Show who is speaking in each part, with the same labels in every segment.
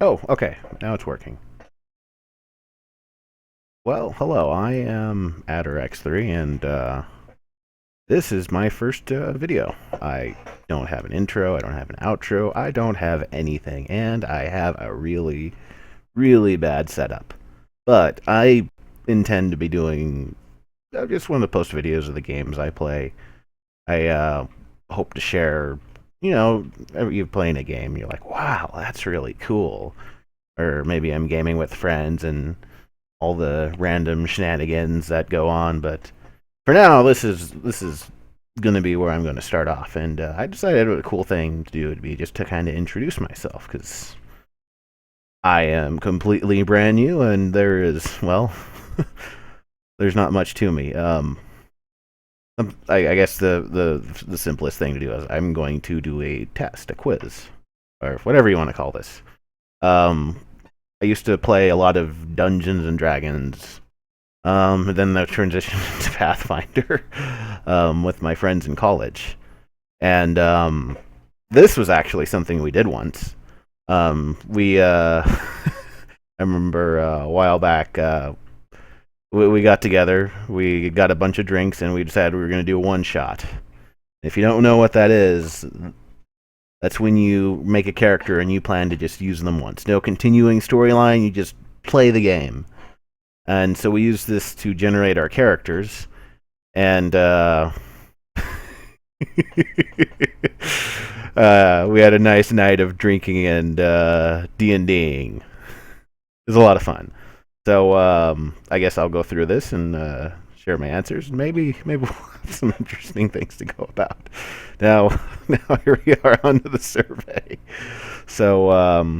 Speaker 1: Oh, okay. Now it's working. Well, hello. I am AdderX3, and this is my first video. I don't have an intro. I don't have an outro. I don't have anything, and I have a really, really bad setup. But I intend to be doing. I just want to post videos of the games I play. I hope to share. You're playing a game, you're like, wow, that's really cool. Or maybe I'm gaming with friends and all the random shenanigans that go on. But for now, this is going to be where I'm going to start off. And I decided a cool thing to do would be just to kind of introduce myself because I am completely brand new, and there is there's not much to me. I guess the simplest thing to do is I'm going to do a test, a quiz, or whatever you want to call this. Um, I used to play a lot of Dungeons and Dragons. And then the transition to Pathfinder with my friends in college. And this was actually something we did once. I remember a while back, we got together, we got a bunch of drinks, and we decided we were going to do a one shot. If you don't know what that is, that's when you make a character and you plan to just use them once. No continuing storyline, you just play the game. And so we used this to generate our characters, and we had a nice night of drinking and D&Ding. It was a lot of fun. So I guess I'll go through this and share my answers. Maybe we'll have some interesting things to go about. Now, now here we are onto the survey. So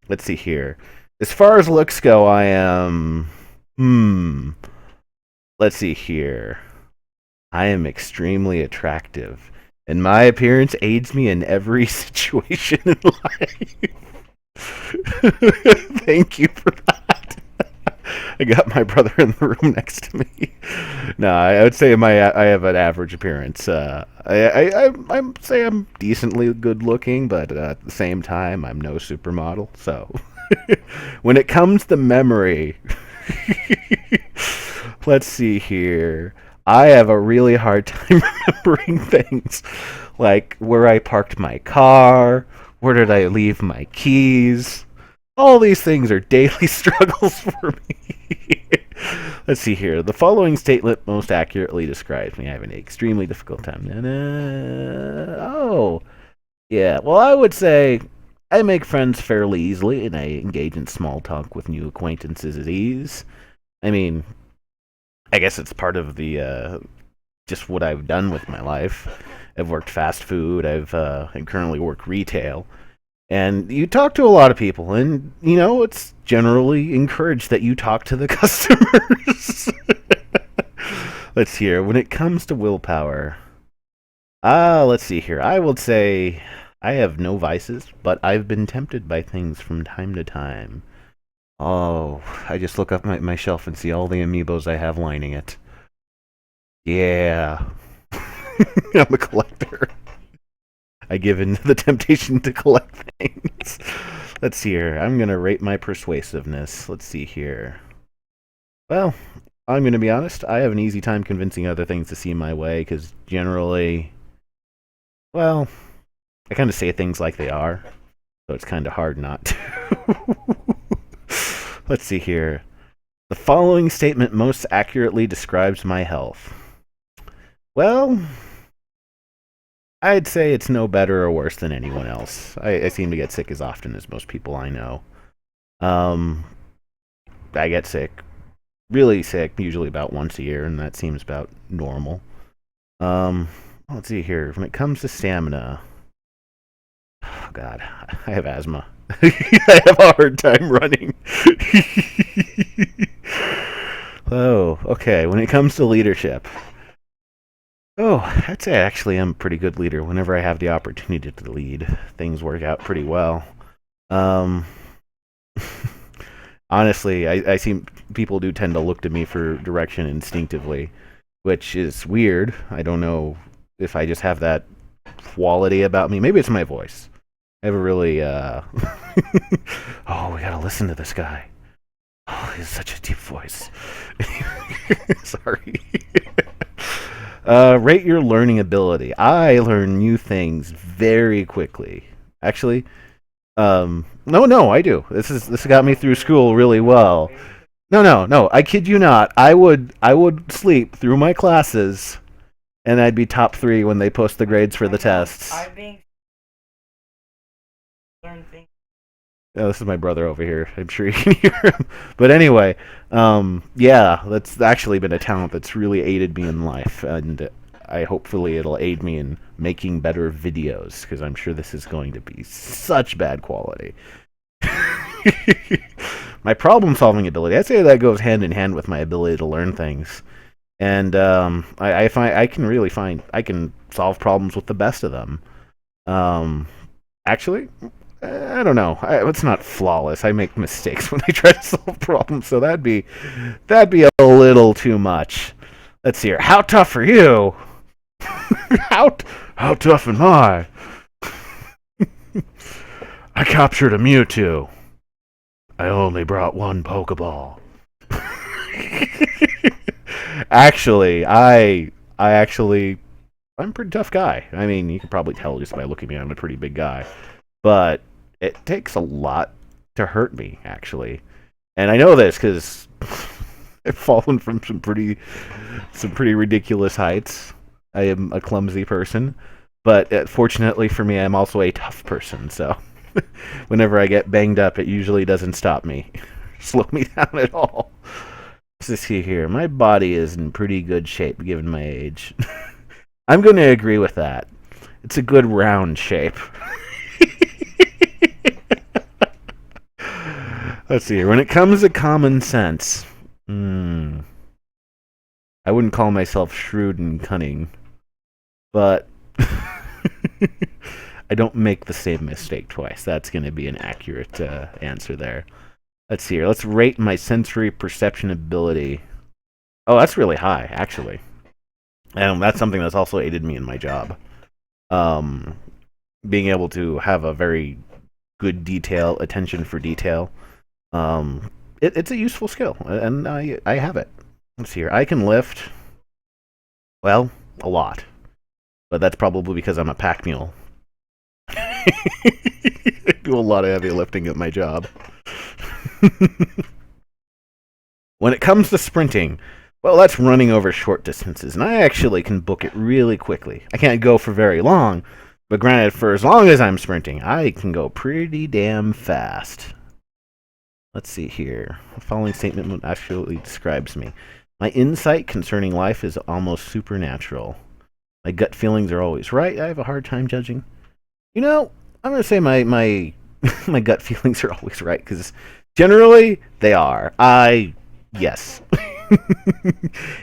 Speaker 1: let's see here. As far as looks go, I am. Let's see here. I am extremely attractive, and my appearance aids me in every situation in life. Thank you for that. I got my brother in the room next to me. No, I would say I have an average appearance. I say I'm decently good looking, but at the same time, I'm no supermodel. So when it comes to memory, let's see here. I have a really hard time remembering things, like where I parked my car, where did I leave my keys. All these things are daily struggles for me. Let's see here. The following statement most accurately describes me. I have an extremely difficult time. Oh, yeah. Well, I would say I make friends fairly easily, and I engage in small talk with new acquaintances at ease. I mean, I guess it's part of the just what I've done with my life. I've worked fast food. I currently work retail, and you talk to a lot of people, and it's generally encouraged that you talk to the customers. Let's see here. When it comes to willpower, let's see here. I would say I have no vices, but I've been tempted by things from time to time. Oh, I just look up my shelf and see all the amiibos I have lining it. Yeah. I'm a collector. I give in to the temptation to collect things. Let's see here. I'm going to rate my persuasiveness. Let's see here. Well, I'm going to be honest. I have an easy time convincing other things to see my way because generally, well, I kind of say things like they are. So it's kind of hard not to. Let's see here. The following statement most accurately describes my health. Well, I'd say it's no better or worse than anyone else. I seem to get sick as often as most people I know. Um, I get sick, really sick, usually about once a year, and that seems about normal. Let's see here. When it comes to stamina, oh God, I have asthma. I have a hard time running. Oh, okay. When it comes to leadership, oh, I'd say actually I'm a pretty good leader. Whenever I have the opportunity to lead, things work out pretty well. Um, honestly, I see people do tend to look to me for direction instinctively, which is weird. I don't know if I just have that quality about me. Maybe it's my voice. I have a really Oh, we gotta listen to this guy. Oh, he has such a deep voice. Sorry. Rate your learning ability. I learn new things very quickly. Actually, no, I do. This got me through school really well. No. I kid you not. I would sleep through my classes, and I'd be top 3 when they post the grades for the tests.
Speaker 2: I'm being learn things.
Speaker 1: Oh, this is my brother over here. I'm sure you can hear him. But anyway, yeah, that's actually been a talent that's really aided me in life, and I hopefully it'll aid me in making better videos because I'm sure this is going to be such bad quality. My problem-solving ability, I'd say that goes hand in hand with my ability to learn things, and I find I can really find I can solve problems with the best of them. Actually, I don't know. It's not flawless. I make mistakes when I try to solve problems, so that'd be a little too much. Let's see here. How tough are you? how tough am I? I captured a Mewtwo. I only brought one Pokeball. Actually, I'm a pretty tough guy. I mean, you can probably tell just by looking at me, I'm a pretty big guy. But it takes a lot to hurt me, actually. And I know this because I've fallen from some pretty ridiculous heights. I am a clumsy person, but fortunately for me, I'm also a tough person. So whenever I get banged up, it usually doesn't stop me, slow me down at all. Let's see here. My body is in pretty good shape given my age. I'm going to agree with that. It's a good round shape. Let's see here. When it comes to common sense, I wouldn't call myself shrewd and cunning, but I don't make the same mistake twice. That's going to be an accurate answer there. Let's see here. Let's rate my sensory perception ability. Oh, that's really high, actually. And that's something that's also aided me in my job. Being able to have a very good attention for detail. It's a useful skill, and I have it. Let's see here. I can lift, well, a lot. But that's probably because I'm a pack mule. I do a lot of heavy lifting at my job. When it comes to sprinting, well, that's running over short distances, and I actually can book it really quickly. I can't go for very long, but granted, for as long as I'm sprinting, I can go pretty damn fast. Let's see here. The following statement actually describes me. My insight concerning life is almost supernatural. My gut feelings are always right. I have a hard time judging. You know, I'm going to say my my gut feelings are always right, because generally they are. Yes.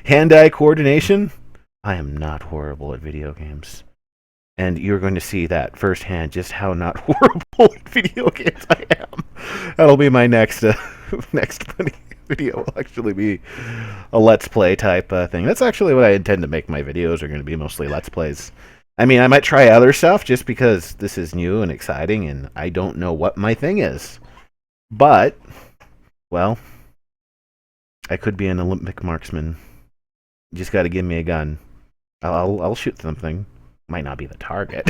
Speaker 1: Hand-eye coordination? I am not horrible at video games. And you're going to see that firsthand, just how not horrible at video games I am. That'll be my next video. Will actually be a Let's Play type thing. That's actually what I intend to make my videos are going to be, mostly Let's Plays. I mean, I might try other stuff just because this is new and exciting, and I don't know what my thing is. But, well, I could be an Olympic marksman. You just got to give me a gun. I'll shoot something. Might not be the target.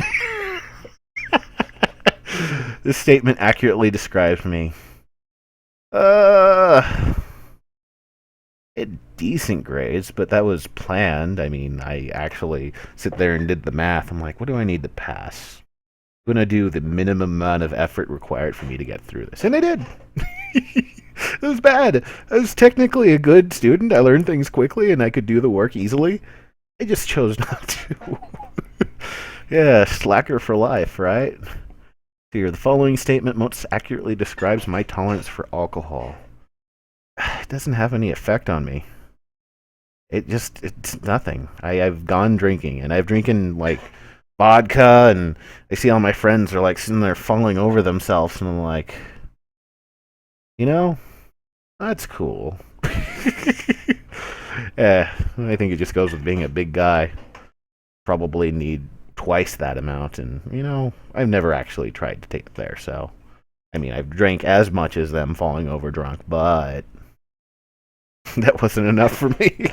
Speaker 1: This statement accurately describes me. It decent grades, but that was planned. I mean, I actually sit there and did the math. I'm like, what do I need to pass? I'm gonna do the minimum amount of effort required for me to get through this, and I did. It was bad. I was technically a good student. I learned things quickly, and I could do the work easily. I just chose not to. Yeah, slacker for life, right? Here, the following statement most accurately describes my tolerance for alcohol. It doesn't have any effect on me. It's nothing. I've gone drinking, and I've drinking, like, vodka, and I see all my friends are, like, sitting there falling over themselves, and I'm like, you know, that's cool. Yeah, I think it just goes with being a big guy. Probably need twice that amount, and, you know, I've never actually tried to take it there, so I mean, I've drank as much as them falling over drunk, but that wasn't enough for me.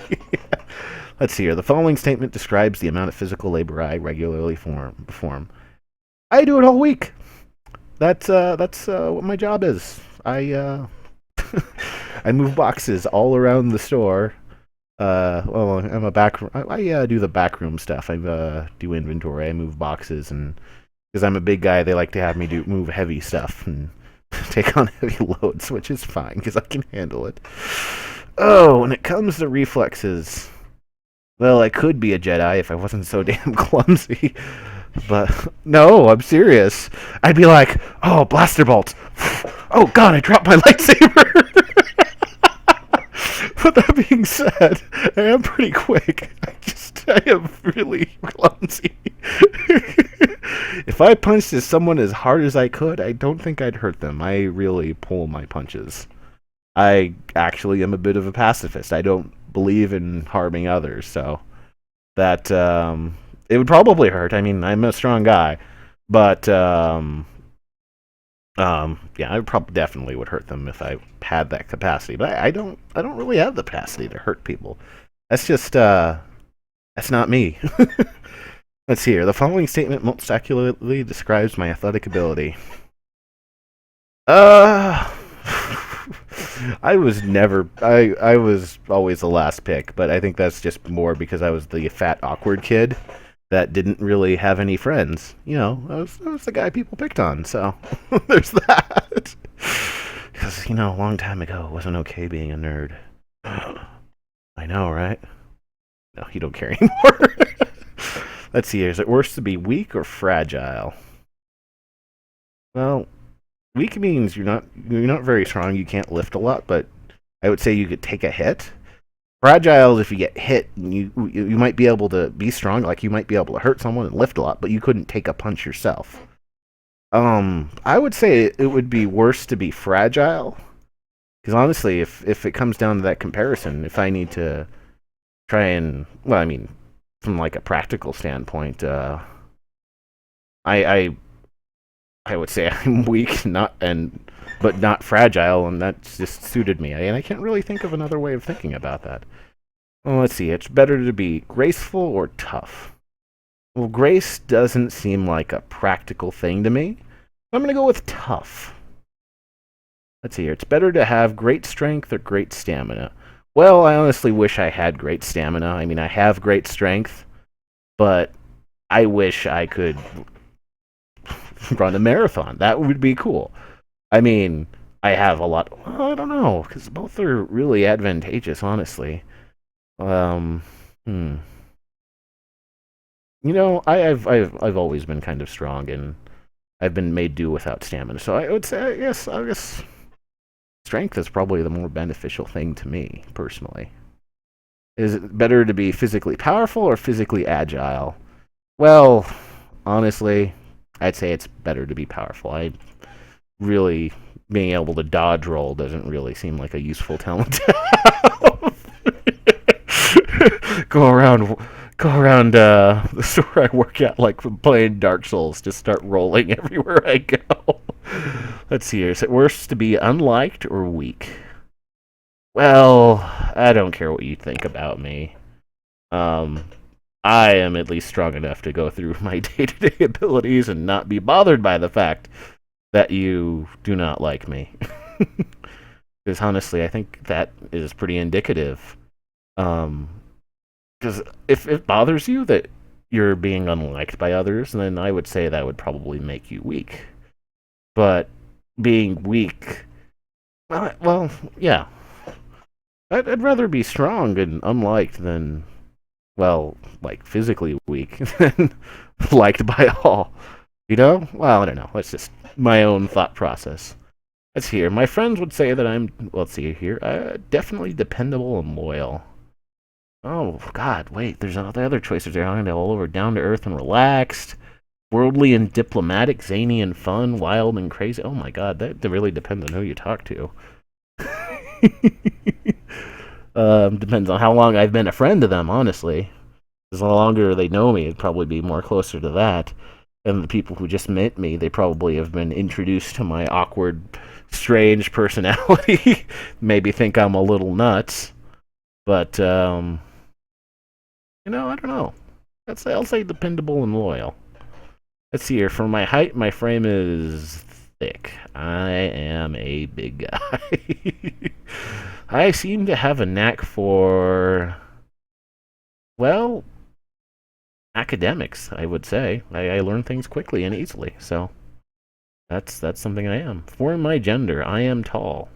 Speaker 1: Let's see here. The following statement describes the amount of physical labor I regularly perform. I do it all week. That's what my job is. I move boxes all around the store. Well, I'm a back. I do the backroom stuff. I do inventory. I move boxes, and because I'm a big guy, they like to have me move heavy stuff and take on heavy loads, which is fine because I can handle it. Oh, when it comes to reflexes, well, I could be a Jedi if I wasn't so damn clumsy. But no, I'm serious. I'd be like, oh, blaster bolts. Oh God, I dropped my lightsaber. But that being said, I am pretty quick. I am really clumsy. If I punched at someone as hard as I could, I don't think I'd hurt them. I really pull my punches. I actually am a bit of a pacifist. I don't believe in harming others, so that it would probably hurt. I mean, I'm a strong guy, but yeah, I probably definitely would hurt them if I had that capacity. But I don't really have the capacity to hurt people. That's just that's not me. Let's see here. The following statement most accurately describes my athletic ability. I was never. I was always the last pick, but I think that's just more because I was the fat, awkward kid that didn't really have any friends. You know, I was the guy people picked on. So there's that. Because a long time ago, it wasn't okay being a nerd. I know, right? No, you don't care anymore. Let's see. Is it worse to be weak or fragile? Well, weak means you're not very strong. You can't lift a lot, but I would say you could take a hit. Fragile is if you get hit, you might be able to be strong, like you might be able to hurt someone and lift a lot, but you couldn't take a punch yourself. I would say it would be worse to be fragile, because honestly, if it comes down to that comparison, if I need to try and, well, I mean, from like a practical standpoint, I would say I'm weak, but not fragile, and that's just suited me. And I can't really think of another way of thinking about that. Well, let's see. It's better to be graceful or tough. Well, grace doesn't seem like a practical thing to me. I'm going to go with tough. Let's see here. It's better to have great strength or great stamina. Well, I honestly wish I had great stamina. I mean, I have great strength, but I wish I could run a marathon. That would be cool. I mean, I have a lot. Well, I don't know, because both are really advantageous, honestly. Hmm. I've always been kind of strong, and I've been made do without stamina. So I would say, I guess strength is probably the more beneficial thing to me, personally. Is it better to be physically powerful or physically agile? Well, honestly, I'd say it's better to be powerful. Really, being able to dodge roll doesn't really seem like a useful talent to have. go around the store I work at like playing Dark Souls, just start rolling everywhere I go. Let's see here. Is it worse to be unliked or weak? Well, I don't care what you think about me. I am at least strong enough to go through my day-to-day abilities and not be bothered by the fact that you do not like me. Because honestly, I think that is pretty indicative. Because if it bothers you that you're being unliked by others, then I would say that would probably make you weak. But being weak, well, yeah. I'd rather be strong and unliked than, well, like physically weak than liked by all. You know? Well, I don't know. That's just my own thought process. Let's see here. My friends would say that I'm, well, let's see here, definitely dependable and loyal. Oh, God, wait. There's other choices there. I'm all over down to earth and relaxed, worldly and diplomatic, zany and fun, wild and crazy. Oh, my God. That really depends on who you talk to. Depends on how long I've been a friend to them, honestly. As the longer they know me, it'd probably be more closer to that. And the people who just met me, they probably have been introduced to my awkward, strange personality. Maybe think I'm a little nuts. But, I don't know. I'll say dependable and loyal. Let's see here. For my height, my frame is thick. I am a big guy. I seem to have a knack for, well, academics, I would say. I learn things quickly and easily, so that's something I am. For my gender, I am tall.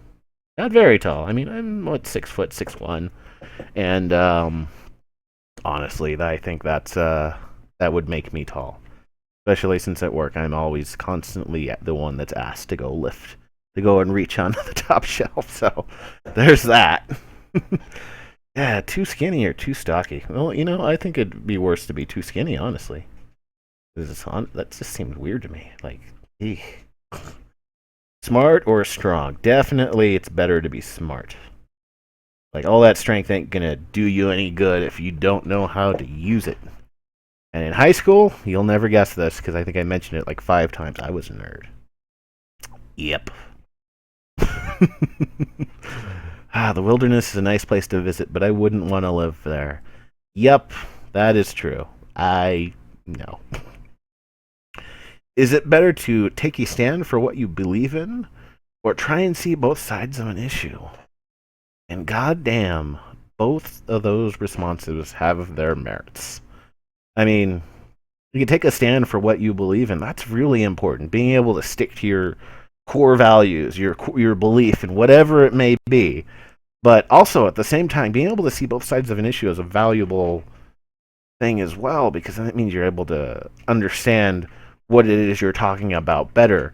Speaker 1: Not very tall. I mean, I'm, 6 foot, 6'1", and honestly, I think that would make me tall. Especially since at work, I'm always constantly the one that's asked to go and reach onto the top shelf. So there's that. Yeah, too skinny or too stocky. Well, I think it'd be worse to be too skinny, honestly. That just seems weird to me. Like, eek. Smart or strong? Definitely, it's better to be smart. Like, all that strength ain't gonna do you any good if you don't know how to use it. And in high school, you'll never guess this because I think I mentioned it like 5 times. I was a nerd. Yep. The wilderness is a nice place to visit, but I wouldn't want to live there. Yep, that is true. I know. Is it better to take a stand for what you believe in, or try and see both sides of an issue? And goddamn, both of those responses have their merits. I mean, you can take a stand for what you believe in. That's really important. Being able to stick to your core values, your belief in whatever it may be. But also, at the same time, being able to see both sides of an issue is a valuable thing as well, because that means you're able to understand what it is you're talking about better.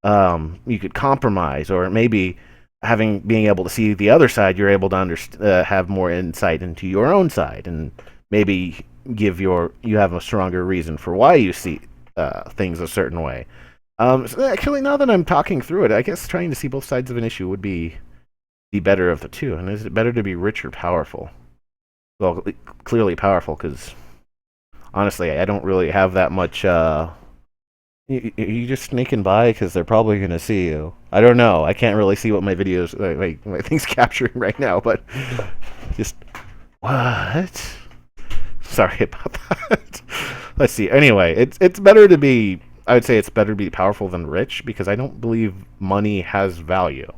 Speaker 1: You could compromise, or maybe being able to see the other side, you're able to have more insight into your own side, and maybe you have a stronger reason for why you see things a certain way. So actually, now that I'm talking through it, I guess trying to see both sides of an issue would be the better of the two. And is it better to be rich or powerful? Well, clearly powerful, because honestly, I don't really have that much. You just sneaking by because they're probably going to see you. I don't know. I can't really see what my videos, my thing's capturing right now, but just what? Sorry about that. Let's see. Anyway, it's better to be. I would say it's better to be powerful than rich, because I don't believe money has value.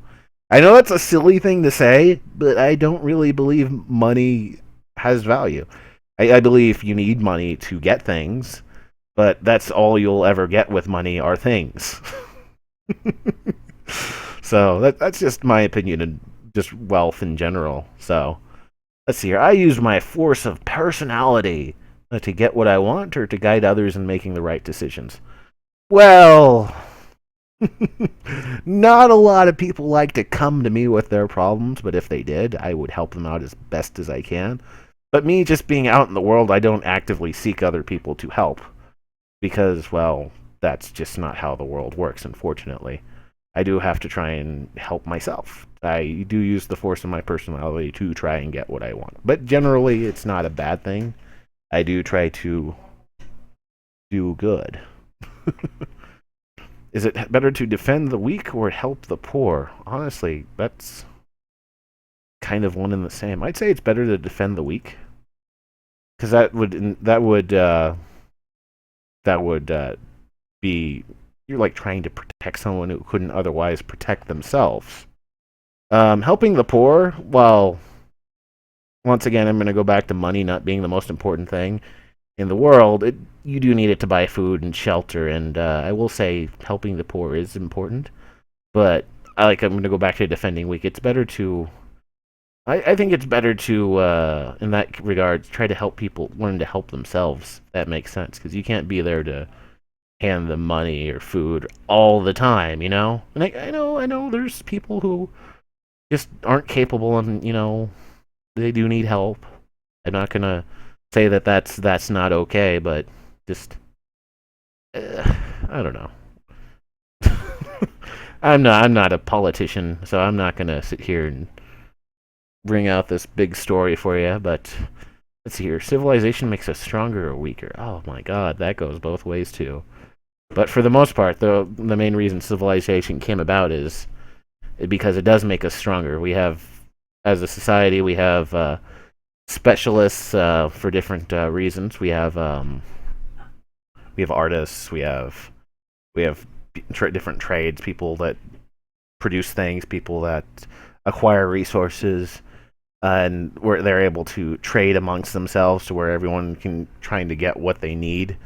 Speaker 1: I know that's a silly thing to say, but I don't really believe money has value. I believe you need money to get things, but that's all you'll ever get with money are things. So that's just my opinion and just wealth in general. So let's see here. I use my force of personality to get what I want, or to guide others in making the right decisions. Well, not a lot of people like to come to me with their problems, but if they did, I would help them out as best as I can. But me just being out in the world, I don't actively seek other people to help, because, well, that's just not how the world works, unfortunately. I do have to try and help myself. I do use the force of my personality to try and get what I want. But generally, it's not a bad thing. I do try to do good. Is it better to defend the weak or help the poor? Honestly, that's kind of one and the same. I'd say it's better to defend the weak, because that would be, you're like trying to protect someone who couldn't otherwise protect themselves. Helping the poor, well, once again, I'm going to go back to money not being the most important thing in the world. You do need it to buy food and shelter, and I will say helping the poor is important. But I'm going to go back to defending weak. It's better to, I think it's better to, in that regard, try to help people learn to help themselves. If that makes sense, because you can't be there to hand them money or food all the time, And I know there's people who just aren't capable, and they do need help. I'm not gonna say that that's not okay, but just I don't know. I'm not a politician, so I'm not gonna sit here and bring out this big story for you. But let's see here. Civilization makes us stronger or weaker. Oh my God, that goes both ways too. But for the most part, the main reason civilization came about is because it does make us stronger. We have, as a society, we have specialists for different reasons. We have artists. We have different trades. People that produce things. People that acquire resources, and where they're able to trade amongst themselves to where everyone can trying to get what they need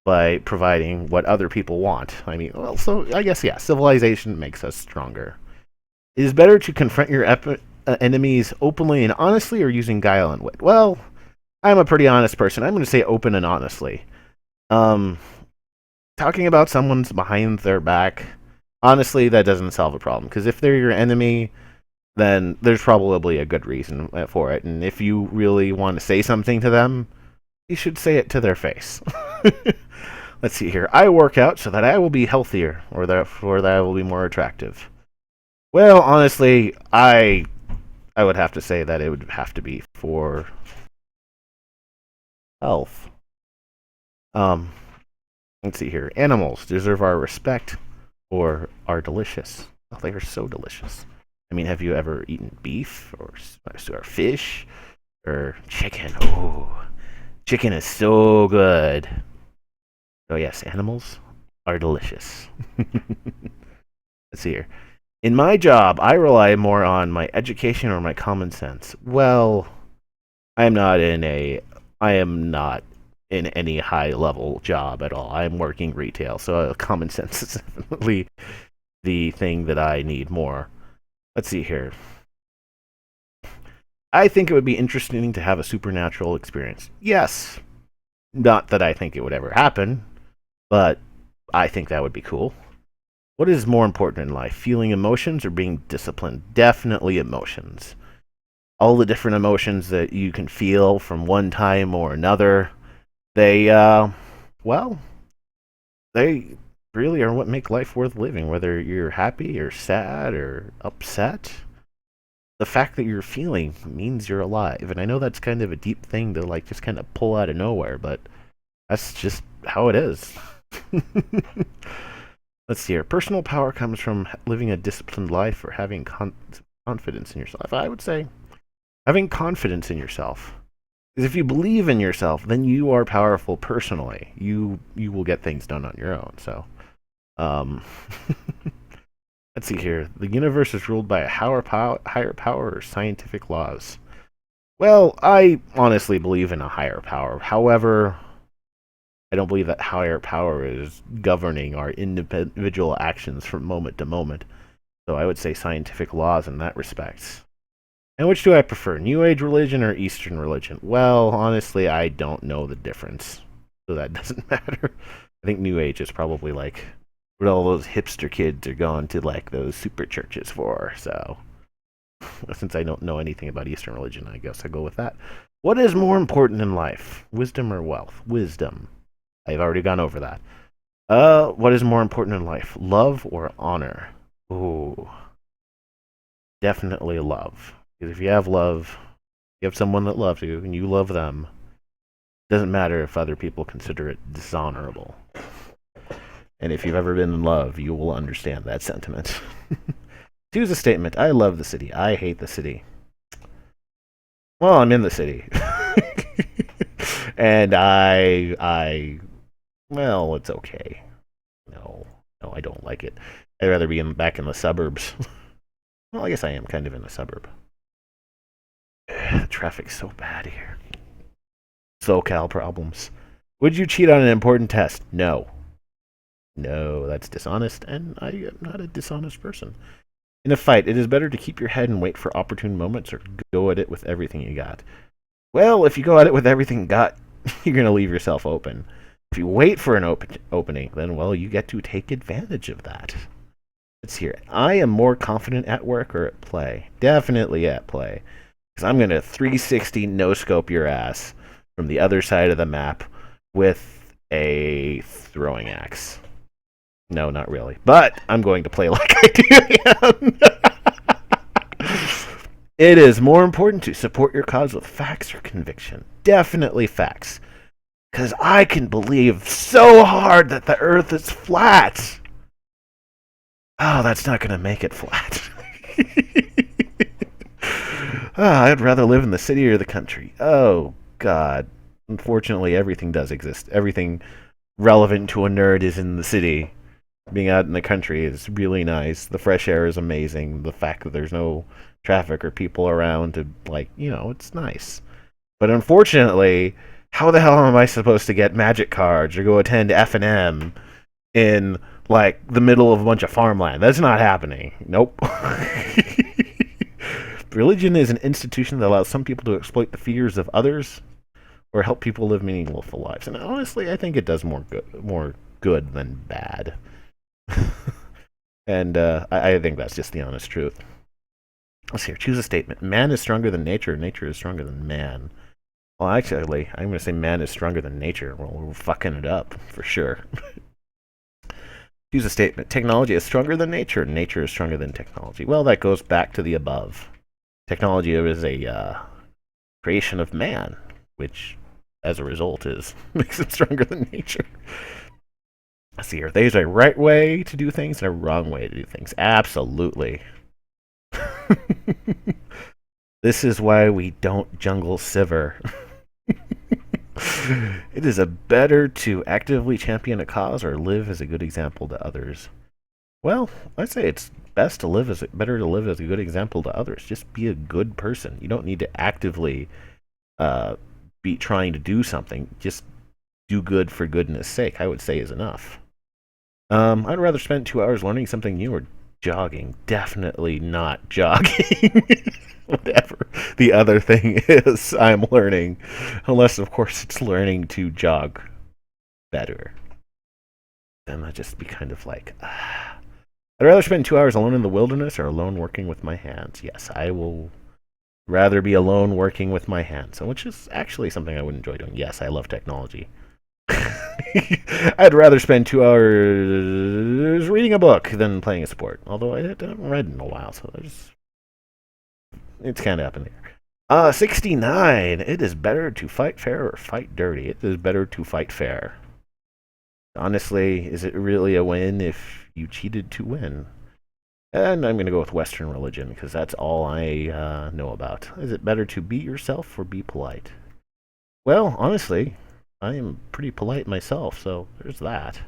Speaker 1: by providing what other people want. I mean, well, so I guess yeah, civilization makes us stronger. It is better to confront your enemies openly and honestly, or using guile and wit. Well, I'm a pretty honest person. I'm going to say open and honestly. Um, Talking about someone's behind their back, honestly, that doesn't solve a problem. Because if they're your enemy, then there's probably a good reason for it. And if you really want to say something to them, you should say it to their face. Let's see here. I work out so that I will be healthier, or therefore that I will be more attractive. Well, honestly, I would have to say that it would have to be for health. Um, let's see here. Animals deserve our respect or are delicious. Oh, they are so delicious. I mean, have you ever eaten beef or fish or chicken? Oh, chicken is so good. Oh yes, animals are delicious. Let's see here. In my job, I rely more on my education or my common sense. Well, I am not in a I am not in any high level job at all. I'm working retail, so common sense is definitely the thing that I need more. Let's see here. I think it would be interesting to have a supernatural experience. Yes. Not that I think it would ever happen, but I think that would be cool. What is more important in life, feeling emotions or being disciplined? Definitely emotions. All the different emotions that you can feel from one time or another, they, well, they really are what make life worth living. Whether you're happy or sad or upset, the fact that you're feeling means you're alive. And I know that's kind of a deep thing to like just kind of pull out of nowhere, but that's just how it is. Let's see here. Personal power comes from living a disciplined life or having confidence in yourself. I would say having confidence in yourself. Because if you believe in yourself, then you are powerful personally. You will get things done on your own. So, um, let's see here. The universe is ruled by a higher power or scientific laws. Well, I honestly believe in a higher power. However, I don't believe that higher power is governing our individual actions from moment to moment. So I would say scientific laws in that respect. And which do I prefer, New Age religion or Eastern religion? Well, honestly, I don't know the difference. So that doesn't matter. I think New Age is probably like what all those hipster kids are going to like those super churches for. So since I don't know anything about Eastern religion, I guess I go with that. What is more important in life? Wisdom or wealth? Wisdom. I've already gone over that. What is more important in life? Love or honor? Ooh. Definitely love. Because if you have love, you have someone that loves you and you love them, it doesn't matter if other people consider it dishonorable. And if you've ever been in love, you will understand that sentiment. Choose a statement. I love the city. I hate the city. Well, I'm in the city. And well, it's okay. No, I don't like it. I'd rather be back in the suburbs. Well, I guess I am kind of in a suburb. The traffic's so bad here. SoCal problems. Would you cheat on an important test? No. No, that's dishonest, and I am not a dishonest person. In a fight, it is better to keep your head and wait for opportune moments or go at it with everything you got. Well, if you go at it with everything you got, you're going to leave yourself open. If you wait for an opening, then, well, you get to take advantage of that. Let's hear it. I am more confident at work or at play. Definitely at play. Because I'm going to 360 no-scope your ass from the other side of the map with a throwing axe. No, not really. But I'm going to play like I do. It is more important to support your cause with facts or conviction. Definitely facts. Because I can believe so hard that the Earth is flat. Oh, that's not going to make it flat. I'd rather live in the city or the country. Oh, God. Unfortunately, everything does exist. Everything relevant to a nerd is in the city. Being out in the country is really nice. The fresh air is amazing. The fact that there's no traffic or people around to, it's nice. But unfortunately, how the hell am I supposed to get magic cards or go attend F&M in, the middle of a bunch of farmland? That's not happening. Nope. Religion is an institution that allows some people to exploit the fears of others or help people live meaningful lives. And honestly, I think it does more good than bad. And I think that's just the honest truth. Let's see here. Choose a statement. Man is stronger than nature. Nature is stronger than man. Well, actually, I'm going to say man is stronger than nature. Well, we're fucking it up, for sure. Choose a statement. Technology is stronger than nature. Nature is stronger than technology. Well, that goes back to the above. Technology is a creation of man, which, as a result, makes it stronger than nature. Let's see here. There's a right way to do things and a wrong way to do things. Absolutely. This is why we don't jungle Sivir. It is better to actively champion a cause or live as a good example to others. Well, I say it's better to live as a good example to others. Just be a good person. You don't need to actively be trying to do something. Just do good for goodness sake, I would say, is enough. I'd rather spend 2 hours learning something new or jogging. Definitely not jogging. Whatever the other thing is I'm learning. Unless, of course, it's learning to jog better. Then I'd just be kind of like, I'd rather spend 2 hours alone in the wilderness or alone working with my hands. Yes, I will rather be alone working with my hands, which is actually something I would enjoy doing. Yes, I love technology. I'd rather spend 2 hours reading a book than playing a sport. Although I haven't read in a while, so it's kind of up in the air. 69. It is better to fight fair or fight dirty. It is better to fight fair. Honestly, is it really a win if you cheated to win? And I'm going to go with Western religion because that's all I know about. Is it better to be yourself or be polite? Well, honestly, I am pretty polite myself, so there's that.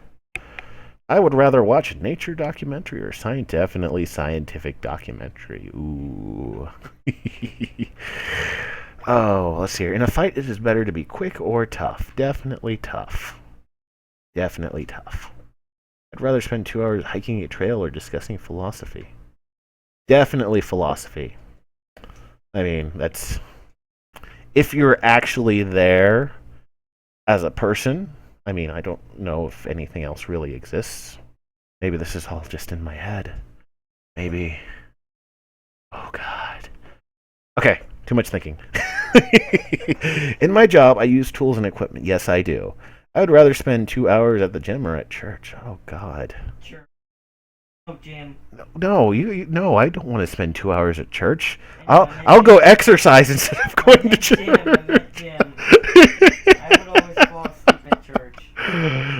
Speaker 1: I would rather watch a nature documentary or definitely scientific documentary. Ooh. Oh, let's see here. In a fight, it is better to be quick or tough. Definitely tough. Definitely tough. I'd rather spend 2 hours hiking a trail or discussing philosophy. Definitely philosophy. I mean, that's... If you're actually there as a person... I mean, I don't know if anything else really exists. Maybe this is all just in my head. Maybe... Oh, God. Okay, too much thinking. In my job, I use tools and equipment. Yes, I do. I would rather spend 2 hours at the gym or at church. Oh, God.
Speaker 2: Sure. Oh, gym.
Speaker 1: No, no, I don't want to spend 2 hours at church. I'll go exercise instead of going to church.
Speaker 2: Gym. I would always fall asleep at church.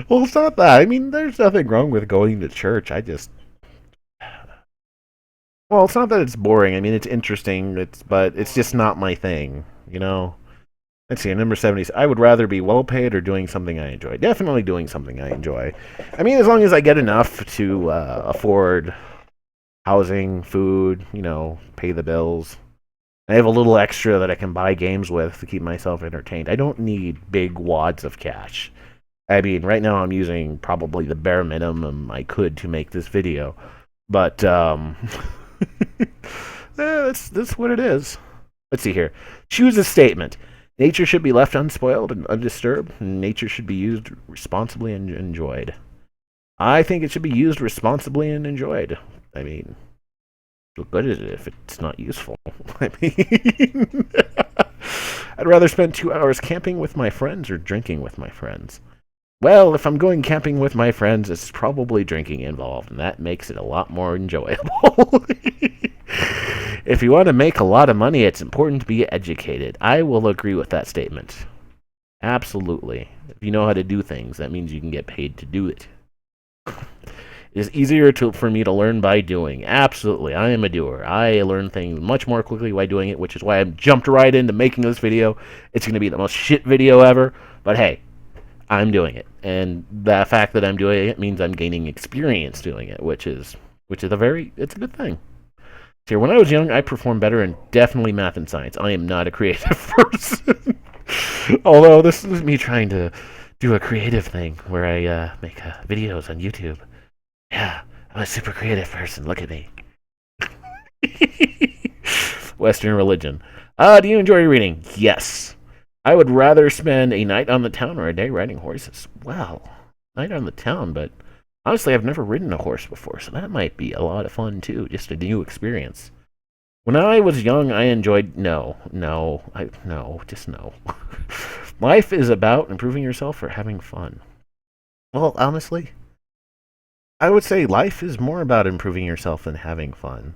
Speaker 1: Well, it's not that. I mean, there's nothing wrong with going to church. Well, it's not that it's boring. I mean, it's interesting. But it's just not my thing, you know? Let's see, number 70. I would rather be well paid or doing something I enjoy. Definitely doing something I enjoy. I mean, as long as I get enough to afford housing, food, pay the bills. I have a little extra that I can buy games with to keep myself entertained. I don't need big wads of cash. I mean, right now I'm using probably the bare minimum I could to make this video. But, that's what it is. Let's see here. Choose a statement. Nature should be left unspoiled and undisturbed. Nature should be used responsibly and enjoyed. I think it should be used responsibly and enjoyed. I mean, what good is it if it's not useful? I mean, I'd rather spend 2 hours camping with my friends or drinking with my friends. Well, if I'm going camping with my friends, it's probably drinking involved, and that makes it a lot more enjoyable. If you want to make a lot of money, it's important to be educated. I will agree with that statement. Absolutely. If you know how to do things, that means you can get paid to do it. It's easier for me to learn by doing. Absolutely. I am a doer. I learn things much more quickly by doing it, which is why I jumped right into making this video. It's going to be the most shit video ever, but hey, I'm doing it. And the fact that I'm doing it means I'm gaining experience doing it, which is it's a good thing. So when I was young, I performed better in definitely math and science. I am not a creative person. Although this is me trying to do a creative thing where I make videos on YouTube. Yeah, I'm a super creative person. Look at me. Western religion. Do you enjoy reading? Yes. I would rather spend a night on the town or a day riding horses. Well, night on the town, but honestly, I've never ridden a horse before, so that might be a lot of fun too, just a new experience. When I was young, I enjoyed no. Life is about improving yourself or having fun. Well, honestly, I would say life is more about improving yourself than having fun.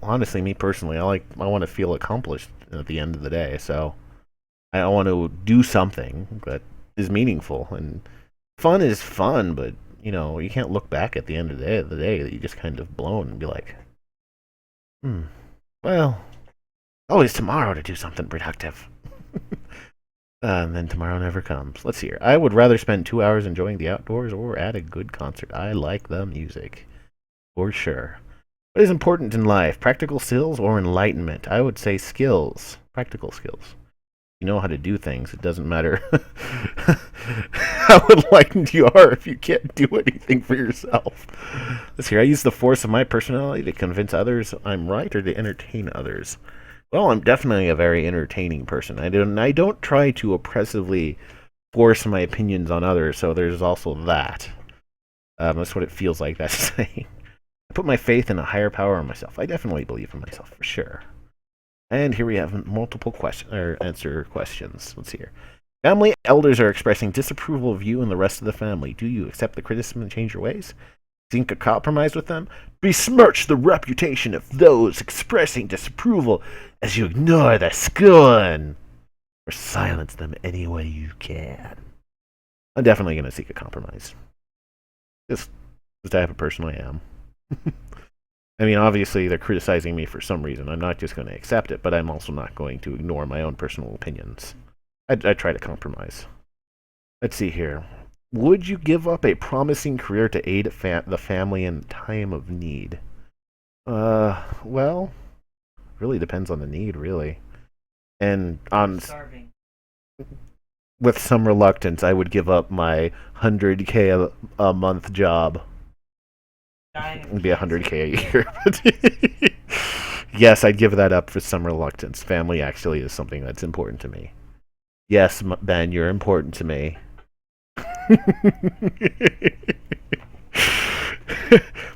Speaker 1: Honestly, me personally, I want to feel accomplished at the end of the day, so I want to do something that is meaningful. And fun is fun, but you can't look back at the end of the day that you just kind of blown and be like, well, always tomorrow to do something productive. And then tomorrow never comes. Let's see here. I would rather spend 2 hours enjoying the outdoors or at a good concert. I like the music. For sure. What is important in life? Practical skills or enlightenment? I would say skills. Practical skills. You know how to do things. It doesn't matter how enlightened you are if you can't do anything for yourself. Let's see. I use the force of my personality to convince others I'm right or to entertain others. Well, I'm definitely a very entertaining person. I don't try to oppressively force my opinions on others, so there's also that. That's what it feels like that's saying. I put my faith in a higher power on myself. I definitely believe in myself, for sure. And here we have multiple answer questions. Let's see here. Family elders are expressing disapproval of you and the rest of the family. Do you accept the criticism and change your ways? Seek a compromise with them? Besmirch the reputation of those expressing disapproval as you ignore their scorn, or silence them any way you can. I'm definitely going to seek a compromise. Just the type of person I am. I mean, obviously, they're criticizing me for some reason. I'm not just going to accept it, but I'm also not going to ignore my own personal opinions. I try to compromise. Let's see here. Would you give up a promising career to aid the family in time of need? Well, really depends on the need, really. And
Speaker 2: Starving.
Speaker 1: with some reluctance, I would give up my 100K a month job. It'd be 100K a year. Yes, I'd give that up for some reluctance. Family actually is something that's important to me. Yes, Ben, you're important to me.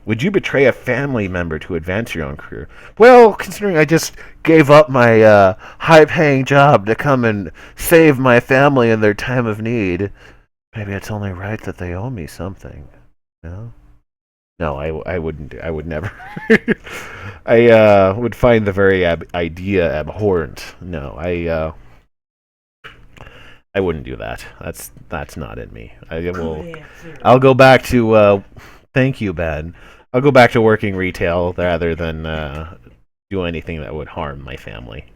Speaker 1: Would you betray a family member to advance your own career? Well, considering I just gave up my high-paying job to come and save my family in their time of need, maybe it's only right that they owe me something. No? No, I wouldn't. I would never. I would find the very idea abhorrent. No, I wouldn't do that. That's not in me. I'll go back to. Thank you, Ben. I'll go back to working retail rather than do anything that would harm my family.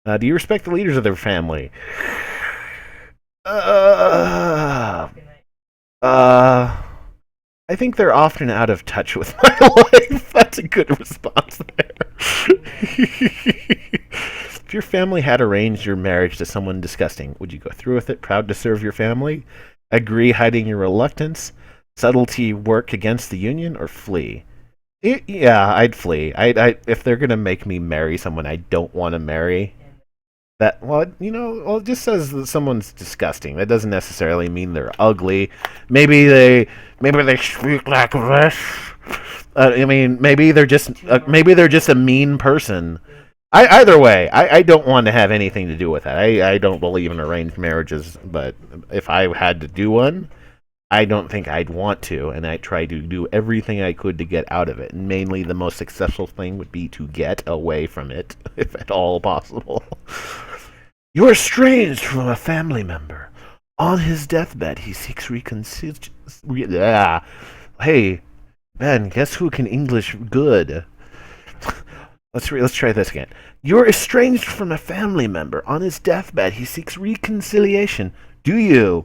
Speaker 1: Do you respect the leaders of their family? I think they're often out of touch with my life. That's a good response there. If your family had arranged your marriage to someone disgusting, would you go through with it, proud to serve your family? Agree, hiding your reluctance? Subtlety work against the union, or flee? Yeah, I'd flee. If they're gonna make me marry someone I don't want to marry, it just says that someone's disgusting. That doesn't necessarily mean they're ugly. Maybe they speak like this. I mean, maybe they're just a mean person. Either way, I don't want to have anything to do with that. I don't believe in arranged marriages, but if I had to do one, I don't think I'd want to, and I try to do everything I could to get out of it. And mainly, the most successful thing would be to get away from it, if at all possible. You're estranged from a family member. On his deathbed, he seeks reconciliation. Hey, man, guess who can English good? Let's try this again. You're estranged from a family member. On his deathbed, he seeks reconciliation. Do you?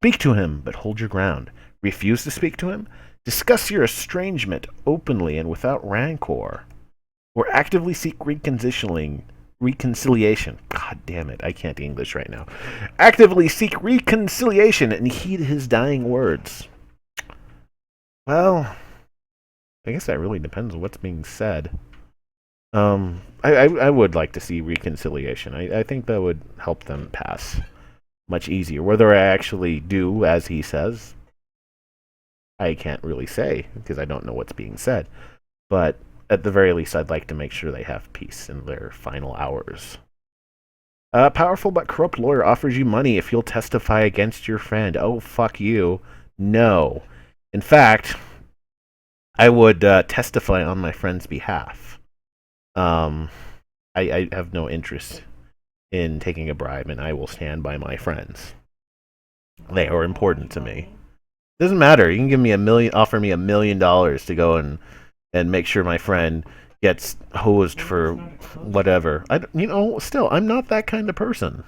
Speaker 1: Speak to him, but hold your ground. Refuse to speak to him? Discuss your estrangement openly and without rancor. Or actively seek reconciliation. God damn it, I can't English right now. Actively seek reconciliation and heed his dying words. Well, I guess that really depends on what's being said. I would like to see reconciliation. I think that would help them pass much easier. Whether I actually do as he says, I can't really say because I don't know what's being said. But at the very least, I'd like to make sure they have peace in their final hours. A powerful but corrupt lawyer offers you money if you'll testify against your friend. Oh, fuck you. No. In fact, I would testify on my friend's behalf. I have no interest in taking a bribe, and I will stand by my friends. They are important to me. Doesn't matter. You can give me offer me $1 million to go and make sure my friend gets hosed for whatever. Still, I'm not that kind of person.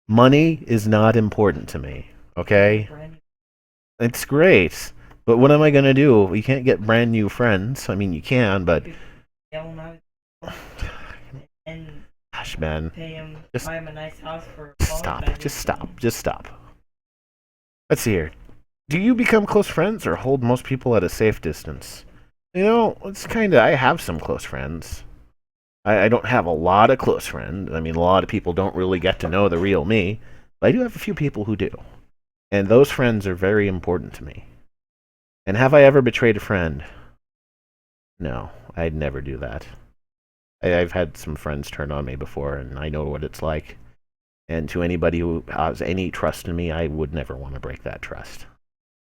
Speaker 1: Money is not important to me. Okay, it's great, but what am I gonna do? You can't get brand new friends. I mean, you can, but gosh, man, just buy him a nice house for stop. Just stop. Let's see here. Do you become close friends or hold most people at a safe distance? It's kind of... I have some close friends. I don't have a lot of close friends. I mean, a lot of people don't really get to know the real me. But I do have a few people who do. And those friends are very important to me. And have I ever betrayed a friend? No, I'd never do that. I've had some friends turn on me before, and I know what it's like. And to anybody who has any trust in me, I would never want to break that trust.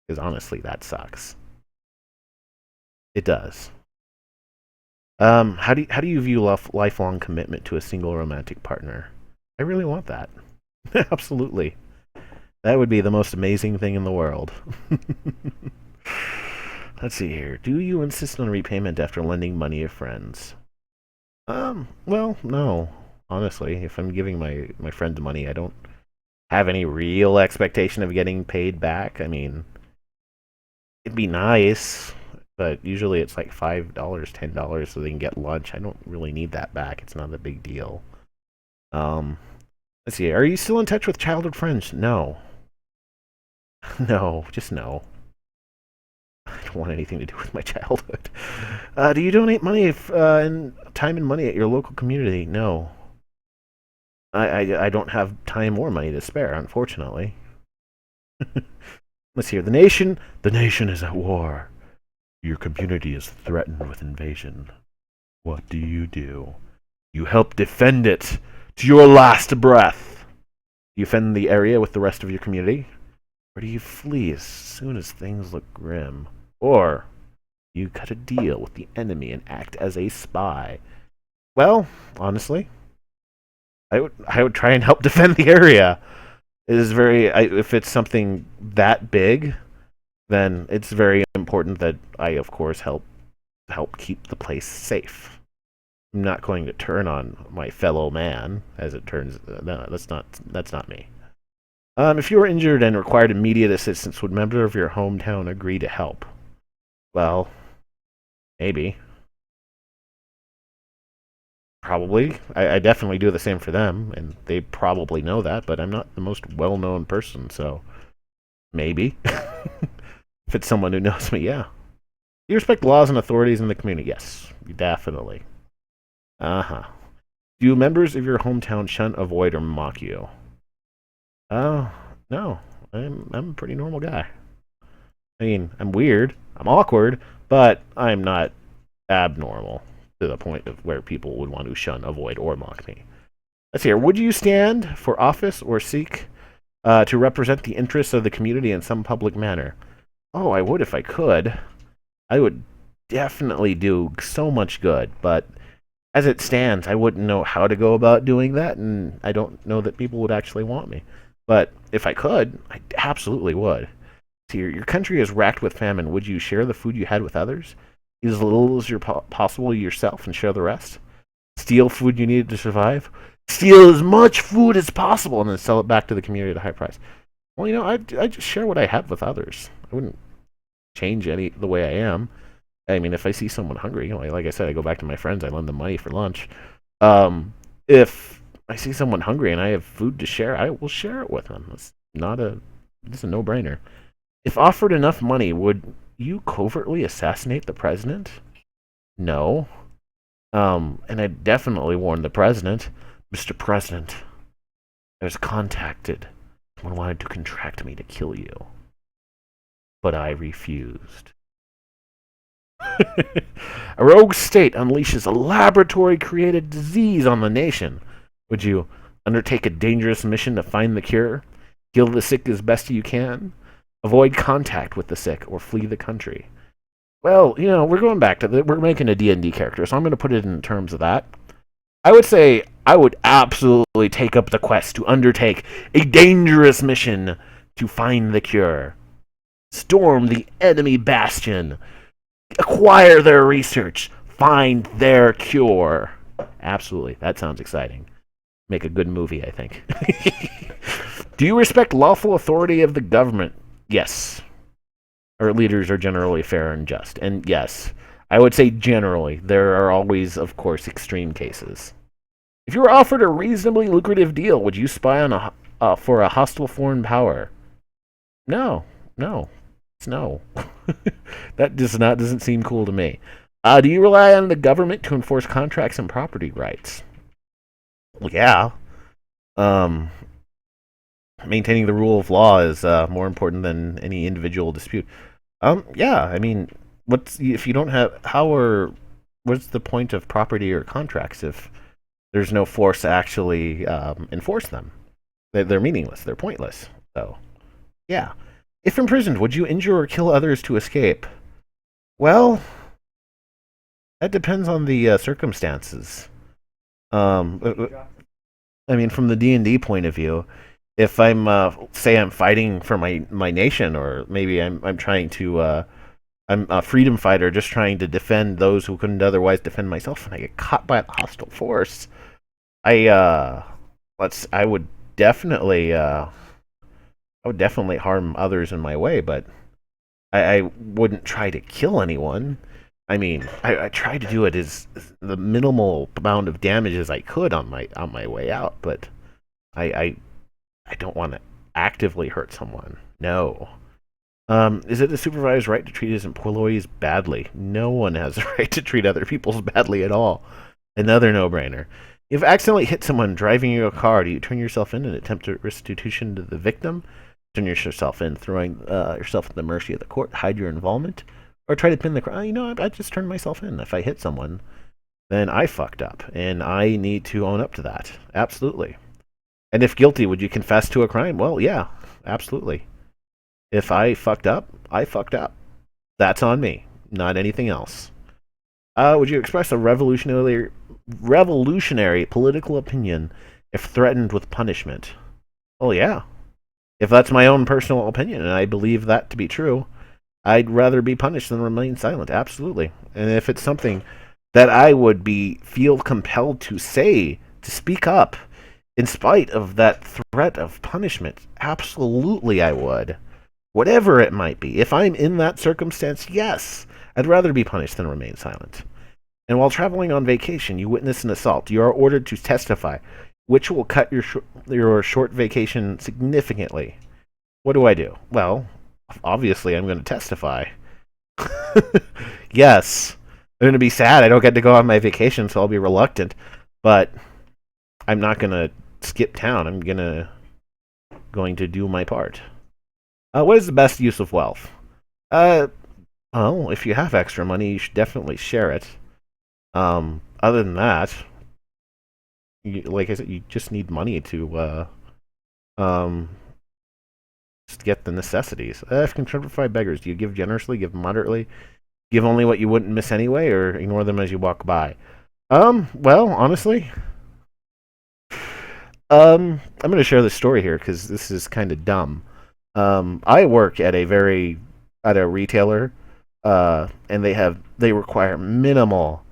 Speaker 1: Because honestly, that sucks. It does. How do you view lifelong commitment to a single romantic partner? I really want that. Absolutely. That would be the most amazing thing in the world. Let's see here. Do you insist on repayment after lending money to friends? Well, no. Honestly, if I'm giving my friends money, I don't have any real expectation of getting paid back. I mean, it'd be nice, but usually it's like $5, $10 so they can get lunch. I don't really need that back. It's not a big deal. Let's see. Are you still in touch with childhood friends? No. No, just no. I don't want anything to do with my childhood. Do you donate money and time and money at your local community? No. I don't have time or money to spare, unfortunately. Let's hear. The nation is at war. Your community is threatened with invasion. What do? You help defend it to your last breath. Do you defend the area with the rest of your community? Or do you flee as soon as things look grim? Or you cut a deal with the enemy and act as a spy? Well, honestly, I would try and help defend the area. It is if it's something that big, then it's very important that I, of course, help keep the place safe. I'm not going to turn on my fellow man, as it turns. No, that's not me. If you were injured and required immediate assistance, would members of your hometown agree to help? Well, maybe. Probably. I definitely do the same for them, and they probably know that, but I'm not the most well-known person, so maybe. If it's someone who knows me, yeah. Do you respect laws and authorities in the community? Yes, definitely. Uh-huh. Do members of your hometown shun, avoid, or mock you? No. I'm a pretty normal guy. I mean, I'm weird, I'm awkward, but I'm not abnormal to the point of where people would want to shun, avoid, or mock me. Let's see here. Would you stand for office or seek to represent the interests of the community in some public manner? Oh, I would if I could. I would definitely do so much good, but as it stands, I wouldn't know how to go about doing that, and I don't know that people would actually want me. But if I could, I absolutely would. So your country is racked with famine. Would you share the food you had with others? Eat as little as possible yourself and share the rest? Steal food you needed to survive? Steal as much food as possible and then sell it back to the community at a high price. Well, I just share what I have with others. I wouldn't change the way I am. I mean, if I see someone hungry, like I said, I go back to my friends. I lend them money for lunch. If I see someone hungry and I have food to share, I will share it with them. It's a no-brainer. If offered enough money, would you covertly assassinate the president? No. And I definitely warned the president, Mr. President, I was contacted. Someone wanted to contract me to kill you, but I refused. A rogue state unleashes a laboratory-created disease on the nation. Would you undertake a dangerous mission to find the cure? Heal the sick as best you can? Avoid contact with the sick or flee the country? Well, we're going back to we're making a D&D character, so I'm going to put it in terms of that. I would say I would absolutely take up the quest to undertake a dangerous mission to find the cure. Storm the enemy bastion. Acquire their research. Find their cure. Absolutely. That sounds exciting. Make a good movie, I think. Do you respect lawful authority of the government? Yes. Our leaders are generally fair and just. And yes, I would say generally. There are always, of course, extreme cases. If you were offered a reasonably lucrative deal, would you spy on for a hostile foreign power? No. It's no. That doesn't seem cool to me. Do you rely on the government to enforce contracts and property rights? Well, yeah. Maintaining the rule of law is more important than any individual dispute. Yeah. I mean, what's the point of property or contracts if there's no force to actually enforce them? They're meaningless. They're pointless. So, yeah. If imprisoned, would you injure or kill others to escape? Well, that depends on the circumstances. I mean, from the D&D point of view, if I'm say I'm fighting for my nation, or maybe I'm trying to I'm a freedom fighter just trying to defend those who couldn't otherwise defend myself, and I get caught by a hostile force, I would definitely harm others in my way, but I wouldn't try to kill anyone. I mean, I tried to do it as the minimal amount of damage as I could on my way out, but I don't want to actively hurt someone. No. Is it the supervisor's right to treat his employees badly? No one has the right to treat other people badly at all. Another no-brainer. If you accidentally hit someone driving your car, do you turn yourself in and attempt restitution to the victim? Turn yourself in, throwing yourself at the mercy of the court, hide your involvement, or try to pin the crime? I just turned myself in. If I hit someone, then I fucked up, and I need to own up to that. Absolutely. And if guilty, would you confess to a crime? Well, yeah, absolutely. If I fucked up, I fucked up. That's on me, not anything else. Would you express a revolutionary political opinion if threatened with punishment? Oh, yeah. If that's my own personal opinion, and I believe that to be true, I'd rather be punished than remain silent. Absolutely. And if it's something that I would feel compelled to say, to speak up, in spite of that threat of punishment, absolutely I would. Whatever it might be. If I'm in that circumstance, yes, I'd rather be punished than remain silent. And while traveling on vacation, you witness an assault. You are ordered to testify, which will cut your short vacation significantly. What do I do? Well, obviously I'm going to testify. Yes. I'm going to be sad I don't get to go on my vacation, so I'll be reluctant. But I'm not going to skip town. I'm going to do my part. What is the best use of wealth? Well, if you have extra money, you should definitely share it. Other than that, like I said, you just need money to just get the necessities. If confronted by beggars, do you give generously, give moderately, give only what you wouldn't miss anyway, or ignore them as you walk by? Well, honestly, I'm going to share this story here because this is kind of dumb. I work at a retailer, and they require minimal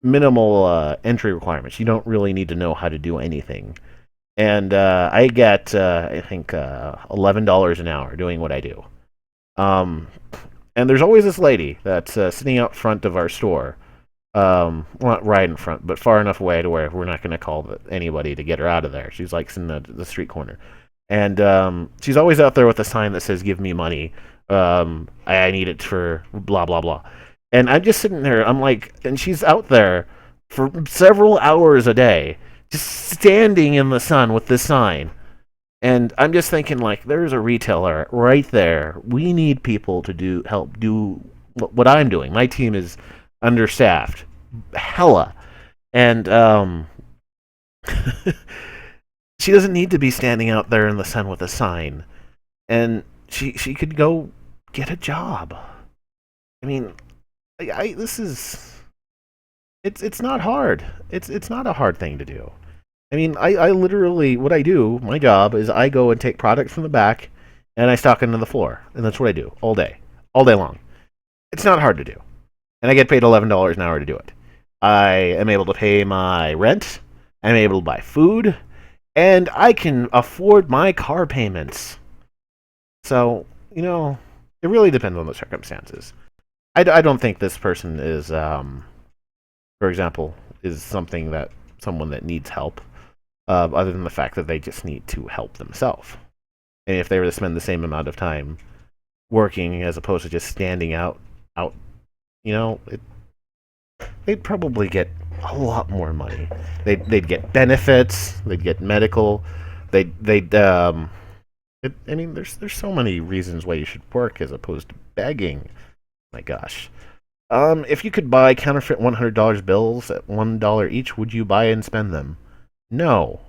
Speaker 1: entry requirements. You don't really need to know how to do anything. And I get I think $11 an hour doing what I do. Um, and there's always this lady that's sitting out front of our store. Well, not right in front, but far enough away to where we're not going to call anybody to get her out of there. She's like in the street corner, and she's always out there with a sign that says "Give me money. I need it for blah blah blah." And I'm just sitting there. I'm like, and she's out there for several hours a day, just standing in the sun with this sign. And I'm just thinking, like, there's a retailer right there. We need people to help do what I'm doing. My team is understaffed, hella, and she doesn't need to be standing out there in the sun with a sign, and she could go get a job. I mean, this is it's not hard. It's not a hard thing to do. I mean, I literally, what I do, my job is I go and take products from the back and I stock into the floor. And that's what I do all day long. It's not hard to do. And I get paid $11 an hour to do it. I am able to pay my rent, I'm able to buy food, and I can afford my car payments. So, it really depends on the circumstances. I don't think this person is, for example, is someone that needs help. Other than the fact that they just need to help themselves. And if they were to spend the same amount of time working as opposed to just standing out, they'd probably get a lot more money. They'd get benefits. They'd get medical. They'd I mean, there's so many reasons why you should work as opposed to begging. My gosh. If you could buy counterfeit $100 bills at $1 each, would you buy and spend them? No.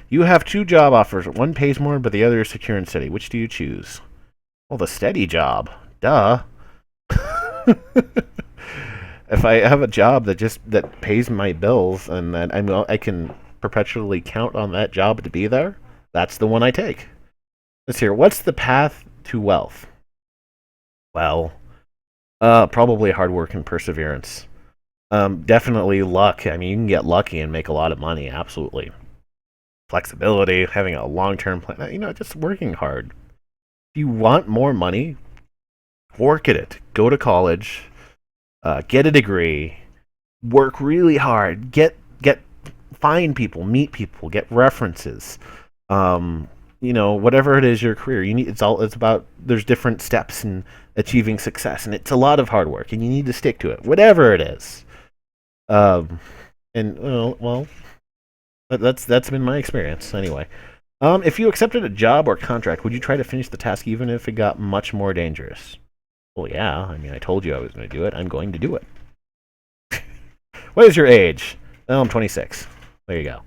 Speaker 1: You have two job offers. One pays more, but the other is secure and steady. Which do you choose? Well, the steady job. Duh. If I have a job that pays my bills and that I can perpetually count on that job to be there, that's the one I take. Let's hear. What's the path to wealth? Well, probably hard work and perseverance. Definitely luck. I mean, you can get lucky and make a lot of money. Absolutely. Flexibility, having a long-term plan. Just working hard. If you want more money, work at it. Go to college, get a degree, work really hard, find people, meet people, get references. Whatever it is your career, it's about there's different steps in achieving success, and it's a lot of hard work, and you need to stick to it, whatever it is. And well, that's been my experience anyway. If you accepted a job or contract, would you try to finish the task even if it got much more dangerous? Well, yeah. I mean, I told you I was going to do it. I'm going to do it. What is your age? Well, I'm 26. There you go.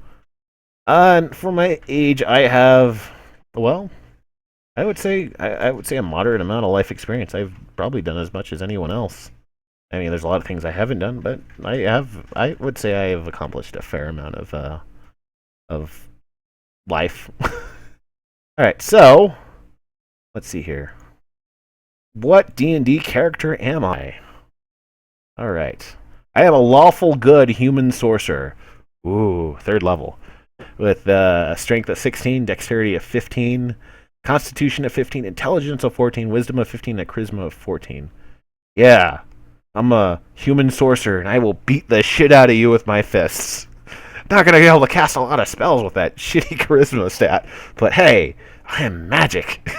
Speaker 1: And for my age, I have, well, I would say a moderate amount of life experience. I've probably done as much as anyone else. I mean, there's a lot of things I haven't done, but I would say I have accomplished a fair amount of life. All right, so let's see here. What D&D character am I? All right, I am a lawful good human sorcerer. Ooh, 3rd level, with strength of 16, dexterity of 15, constitution of 15, intelligence of 14, wisdom of 15, and charisma of 14. Yeah. I'm a human sorcerer, and I will beat the shit out of you with my fists. Not gonna be able to cast a lot of spells with that shitty charisma stat, but hey, I am magic.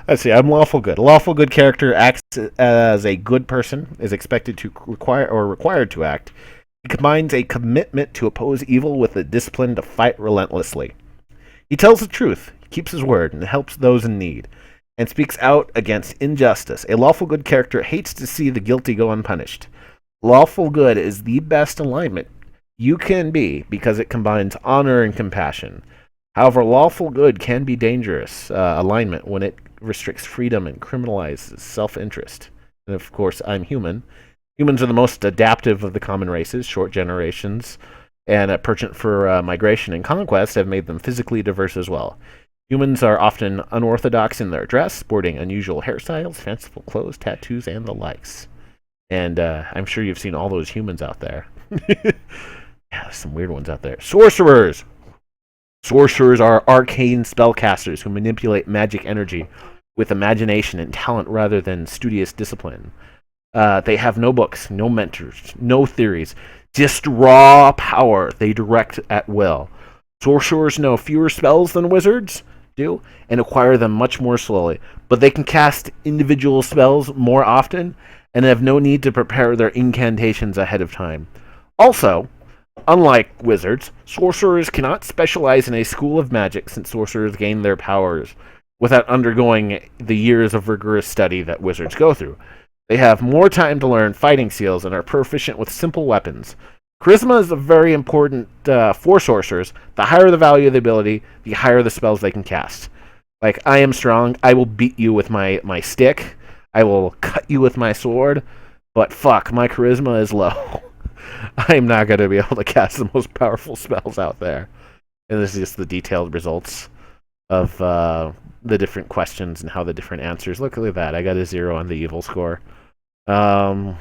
Speaker 1: Let's see, I'm lawful good. A lawful good character acts as a good person, is expected to required to act. He combines a commitment to oppose evil with a discipline to fight relentlessly. He tells the truth, keeps his word, and helps those in need, and speaks out against injustice. A lawful good character hates to see the guilty go unpunished. Lawful good is the best alignment you can be because it combines honor and compassion. However, lawful good can be dangerous alignment when it restricts freedom and criminalizes self-interest. And of course, I'm human. Humans are the most adaptive of the common races, short generations, and a penchant for migration and conquest have made them physically diverse as well. Humans are often unorthodox in their dress, sporting unusual hairstyles, fanciful clothes, tattoos, and the likes. And I'm sure you've seen all those humans out there. Yeah, there's some weird ones out there. Sorcerers! Sorcerers are arcane spellcasters who manipulate magic energy with imagination and talent rather than studious discipline. They have no books, no mentors, no theories, just raw power they direct at will. Sorcerers know fewer spells than wizards do and acquire them much more slowly, but they can cast individual spells more often and have no need to prepare their incantations ahead of time. Also, unlike wizards, sorcerers cannot specialize in a school of magic since sorcerers gain their powers without undergoing the years of rigorous study that wizards go through. They have more time to learn fighting skills and are proficient with simple weapons. Charisma is very important for sorcerers. The higher the value of the ability, the higher the spells they can cast. Like, I am strong. I will beat you with my stick. I will cut you with my sword. But fuck, my charisma is low. I'm not going to be able to cast the most powerful spells out there. And this is just the detailed results of the different questions and how the different answers. Look at that. I got a 0 on the evil score. Yeah,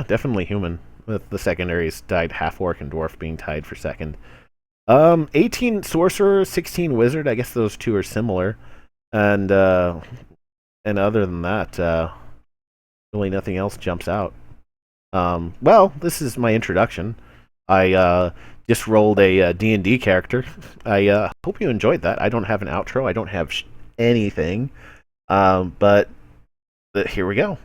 Speaker 1: definitely human. The secondaries died half orc and dwarf being tied for second. 18 sorcerer, 16 wizard. I guess those two are similar. And other than that, really nothing else jumps out. Well, this is my introduction. I just rolled a D&D character. I hope you enjoyed that. I don't have an outro. I don't have anything. But here we go.